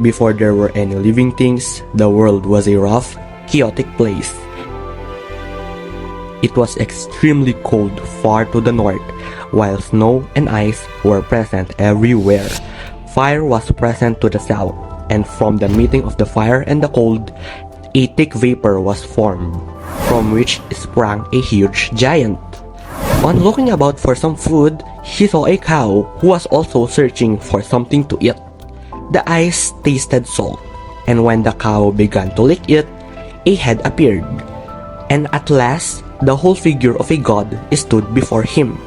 Before there were any living things, the world was a rough, chaotic place. It was extremely cold far to the north, while snow and ice were present everywhere. Fire was present to the south, and from the meeting of the fire and the cold, a thick vapor was formed, from which sprang a huge giant. On looking about for some food, he saw a cow who was also searching for something to eat. The ice tasted salt, and when the cow began to lick it, a head appeared, and at last the whole figure of a god stood before him.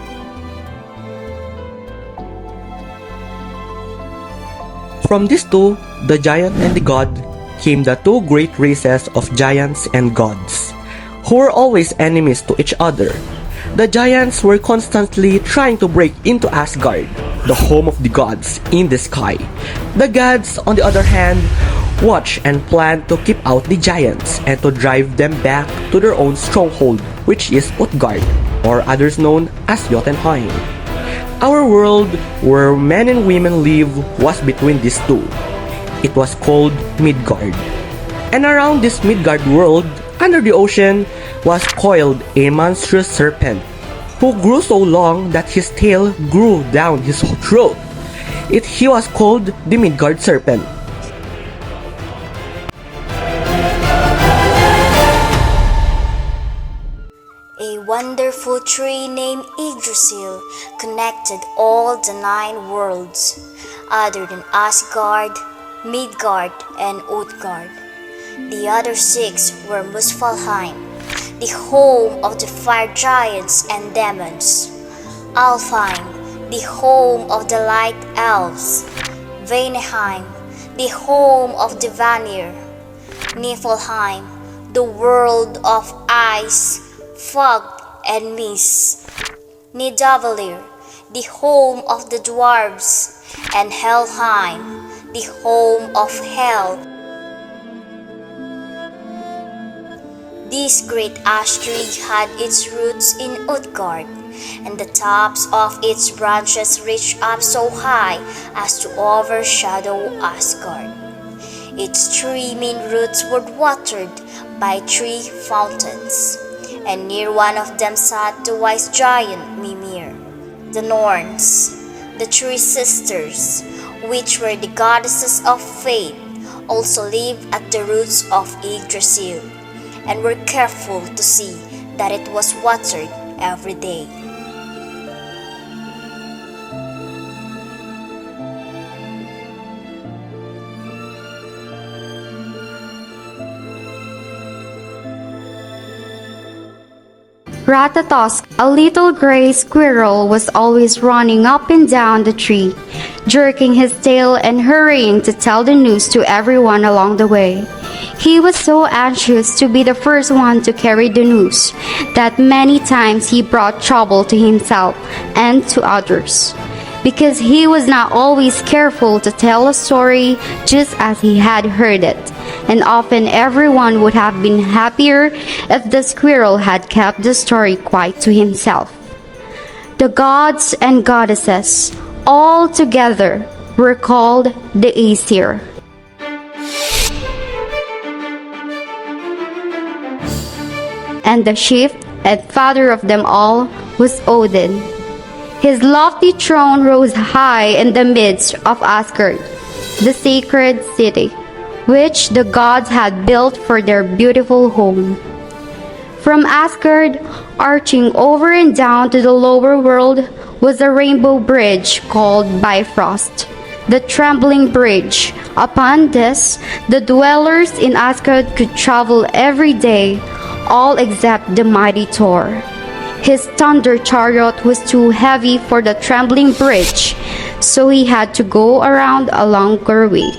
From these two, the giant and the god, came the two great races of giants and gods, who were always enemies to each other. The giants were constantly trying to break into Asgard, the home of the gods in the sky. The gods, on the other hand, watched and planned to keep out the giants and to drive them back to their own stronghold, which is Utgard, or others known as Jotunheim. Our world, where men and women live, was between these two. It was called Midgard. And around this Midgard world, under the ocean, was coiled a monstrous serpent, who grew so long that his tail grew down his throat. He was called the Midgard serpent. A wonderful tree named Yggdrasil connected all the 9 worlds, other than Asgard, Midgard, and Utgard. The other 6 were Muspelheim, the home of the fire giants and demons; Alfheim, the home of the light elves; Vanaheim, the home of the Vanir; Niflheim, the world of ice, fog, and mist; Nidavellir, the home of the dwarves; and Helheim, the home of hell. This great ash tree had its roots in Utgard, and the tops of its branches reached up so high as to overshadow Asgard. Its 3 main roots were watered by 3 fountains, and near one of them sat the wise giant Mimir. The Norns, the 3 sisters, which were the goddesses of fate, also lived at the roots of Yggdrasil, and were careful to see that it was watered every day. Ratatosk, a little gray squirrel, was always running up and down the tree, jerking his tail and hurrying to tell the news to everyone along the way. He was so anxious to be the first one to carry the news that many times he brought trouble to himself and to others, because he was not always careful to tell a story just as he had heard it, and often everyone would have been happier if the squirrel had kept the story quite to himself. The gods and goddesses, all together, were called the Aesir. And the chief and father of them all was Odin. His lofty throne rose high in the midst of Asgard, the sacred city, which the gods had built for their beautiful home. From Asgard, arching over and down to the lower world, was a rainbow bridge called Bifrost, the Trembling Bridge. Upon this, the dwellers in Asgard could travel every day, all except the mighty Thor. His thunder chariot was too heavy for the trembling bridge, so he had to go around a longer way.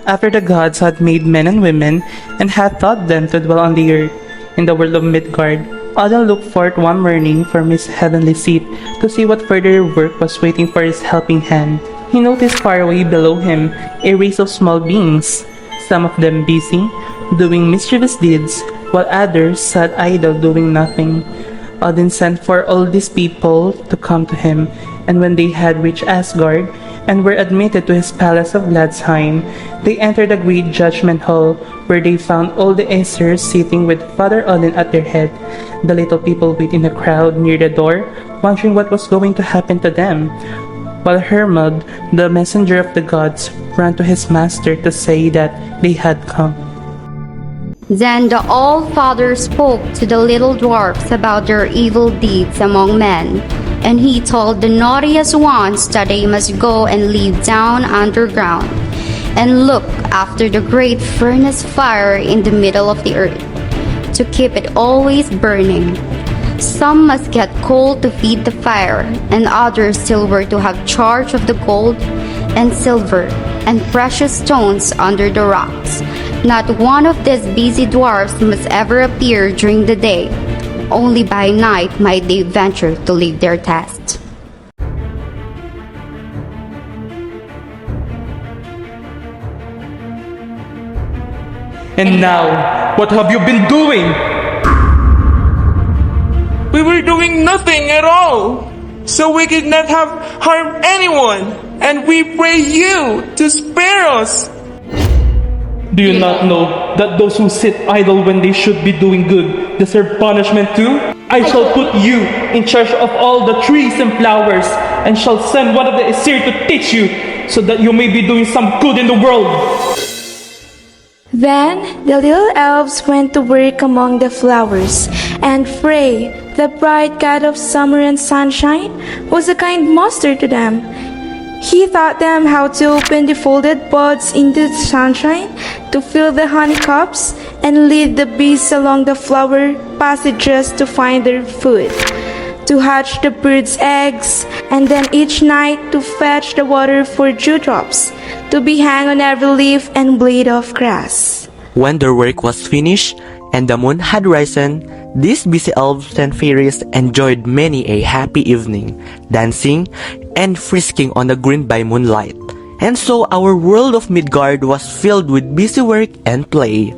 After the gods had made men and women, and had taught them to dwell on the earth, in the world of Midgard, Odin looked forth one morning from his heavenly seat to see what further work was waiting for his helping hand. He noticed far away below him a race of small beings, some of them busy, doing mischievous deeds, while others sat idle doing nothing. Odin sent for all these people to come to him, And when they had reached Asgard and were admitted to his palace of Gladsheim, they entered the great judgment hall, where they found all the Aesir sitting with Father Odin at their head. The little people waited in a crowd near the door, wondering what was going to happen to them, while Hermod, the messenger of the gods, ran to his master to say that they had come. Then the All-Father spoke to the little dwarfs about their evil deeds among men, and he told the naughtiest ones that they must go and live down underground, and look after the great furnace fire in the middle of the earth, to keep it always burning. Some must get coal to feed the fire, and others still were to have charge of the gold and silver and precious stones under the rocks. Not one of these busy dwarfs must ever appear during the day. Only by night might they venture to leave their task. And now, what have you been doing? We were doing nothing at all, so we could not have harmed anyone, and we pray you to spare us. Do you not know that those who sit idle when they should be doing good deserve punishment too? I shall put you in charge of all the trees and flowers, and shall send one of the Aesir to teach you, so that you may be doing some good in the world. Then the little elves went to work among the flowers, and Frey, the bright god of summer and sunshine, was a kind master to them. He taught them how to open the folded buds into the sunshine, to fill the honey cups, and lead the bees along the flower passages to find their food, to hatch the birds' eggs, and then each night to fetch the water for dewdrops, to be hung on every leaf and blade of grass. When their work was finished and the moon had risen, these busy elves and fairies enjoyed many a happy evening, dancing and frisking on the green by moonlight. And so our world of Midgard was filled with busy work and play.